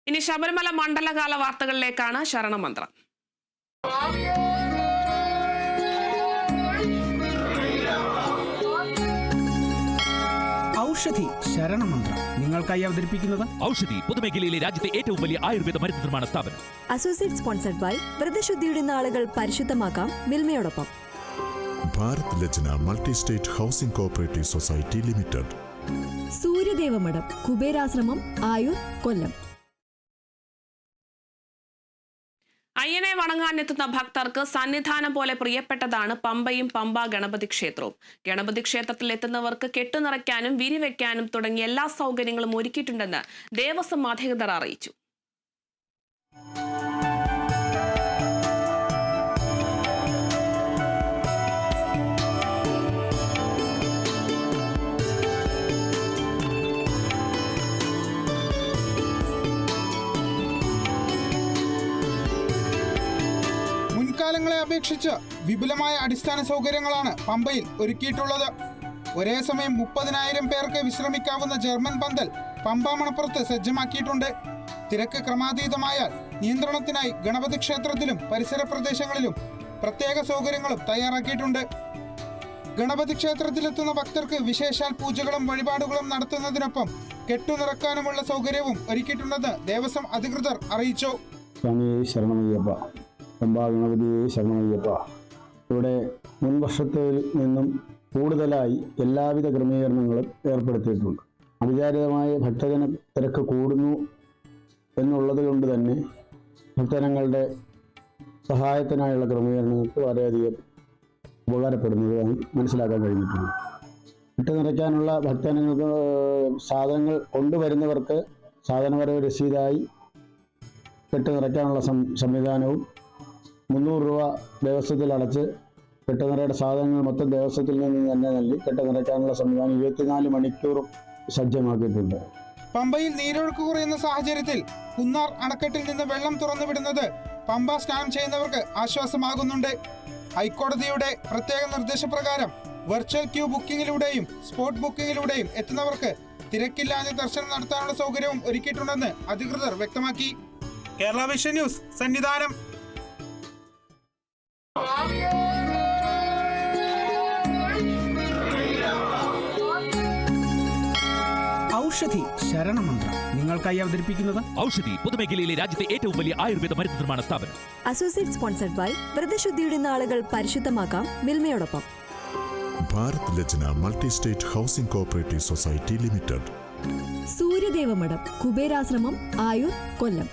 ഇനി ശബരിമല മണ്ഡലകാല വാർത്തകളിലേക്കാണ് ശരണമന്ത്രം. ഔഷധി ശരണമന്ത്രം നിങ്ങൾക്കായി അവതരിപ്പിക്കുന്നത് ഔഷധി പൊതുമേഖലയിലെ രാജ്യത്തെ ഏറ്റവും വലിയ ആയുർവേദ മരുന്ന് നിർമ്മാണ സ്ഥാപനം. അസോസിയേറ്റ് സ്പോൺസർഡ് ബൈ വ്രതശുദ്ധിയുടെ നാളുകൾ പരിശുദ്ധമാക്കാം മിൽമയോടൊപ്പം. Bharat Lajna multi state housing cooperative society limited. Suryadevamadom Kuberashramam Ayur Kollam. അയ്യനെ വണങ്ങാനെത്തുന്ന ഭക്തർക്ക് സന്നിധാനം പോലെ പ്രിയപ്പെട്ടതാണ് പമ്പയും പമ്പ ഗണപതി ക്ഷേത്രവും. ഗണപതി ക്ഷേത്രത്തിൽ എത്തുന്നവർക്ക് കെട്ടുനിറയ്ക്കാനും വിരിവെക്കാനും തുടങ്ങിയ എല്ലാ സൗകര്യങ്ങളും ഒരുക്കിയിട്ടുണ്ടെന്ന് ദേവസ്വം അധികൃതർ അറിയിച്ചു. മുൻകാലങ്ങളെ അപേക്ഷിച്ച് വിപുലമായ അടിസ്ഥാന സൗകര്യങ്ങളാണ് പമ്പയിൽ ഒരുക്കിയിട്ടുള്ളത്. ഒരേ സമയം 30,000 പേർക്ക് വിശ്രമിക്കാവുന്ന ജർമ്മൻ പന്തൽ പമ്പ മണപ്പുറത്ത് സജ്ജമാക്കിയിട്ടുണ്ട്. തിരക്ക് ക്രമാതീതമായാൽ നിയന്ത്രണത്തിനായി ഗണപതി ക്ഷേത്രത്തിലും പരിസര പ്രദേശങ്ങളിലും പ്രത്യേക സൗകര്യങ്ങളും തയ്യാറാക്കിയിട്ടുണ്ട്. ഗണപതി ക്ഷേത്രത്തിലെത്തുന്ന ഭക്തർക്ക് വിശേഷാൽ പൂജകളും വഴിപാടുകളും നടത്തുന്നതിനൊപ്പം കെട്ടുനിറക്കാനുമുള്ള സൗകര്യവും ഒരുക്കിയിട്ടുണ്ടെന്ന് ദേവസ്വം അധികൃതർ അറിയിച്ചു. പമ്പാ ഗണപതിയെ ശരണമയ്യപ്പ. ഇവിടെ മുൻവർഷത്തിൽ നിന്നും കൂടുതലായി എല്ലാവിധ ക്രമീകരണങ്ങളും ഏർപ്പെടുത്തിയിട്ടുണ്ട്. അവിചാരിതമായ ഭക്തജന തിരക്ക് കൂടുന്നു എന്നുള്ളത് കൊണ്ട് തന്നെ ഭക്തജനങ്ങളുടെ സഹായത്തിനായുള്ള ക്രമീകരണങ്ങൾക്ക് വളരെയധികം ഉപകാരപ്പെടുന്നതായി മനസ്സിലാക്കാൻ കഴിഞ്ഞിട്ടുണ്ട്. കെട്ട് നിറയ്ക്കാനുള്ള ഭക്തജനങ്ങൾക്ക് സാധനങ്ങൾ കൊണ്ടുവരുന്നവർക്ക് സാധനവരവ് രസീതായി കെട്ട് നിറയ്ക്കാനുള്ള സംവിധാനവും 300 രൂപ ദേവസ്വത്തിൽ അടച്ച് കെട്ടുനിറയുടെ സാധനങ്ങൾ മൊത്തം ദേവസ്വത്തിൽ നിന്ന് തന്നെ നൽകി കെട്ടുനിറയ്ക്കാനുള്ള സംവിധാനം 24 മണിക്കൂറും സജ്ജമാക്കിയിട്ടുണ്ട്. പമ്പയിൽ നീരൊഴുക്ക് കുറയുന്ന സാഹചര്യത്തിൽ കുന്നാർ അണക്കെട്ടിൽ നിന്ന് വെള്ളം തുറന്നുവിടുന്നത് പമ്പ സ്നാനം ചെയ്യുന്നവർക്ക് ആശ്വാസമാകുന്നുണ്ട്. ഹൈക്കോടതിയുടെ പ്രത്യേക നിർദ്ദേശപ്രകാരം വെർച്വൽ ക്യൂ ബുക്കിംഗിലൂടെയും സ്പോട്ട് ബുക്കിംഗിലൂടെയും എത്തുന്നവർക്ക് തിരക്കില്ലാതെ ദർശനം നടത്താനുള്ള സൗകര്യവും ഒരുക്കിയിട്ടുണ്ടെന്ന് അധികൃതർ വ്യക്തമാക്കി. Kerala vision news Sannidhanam. ഔഷധി ശരണമന്ത്രം നിങ്ങൾക്കായി അവതരിപ്പിക്കുന്നത് ഔഷധി പൊതുമേഖലയിലെ രാജ്യത്തെ ഏറ്റവും വലിയ ആയുർവേദ മരുന്ന് നിർമ്മാണ സ്ഥാപനം. അസോസിയേറ്റ് സ്പോൺസർഡ് ബൈ വ്രതശുദ്ധിയുടെ നാളുകൾ പരിശുദ്ധമാക്കാം മിൽമയോടൊപ്പം. Bharat Lajna multi state housing cooperative society limited. Suryadevamadom Kuberashramam Ayur കൊല്ലം.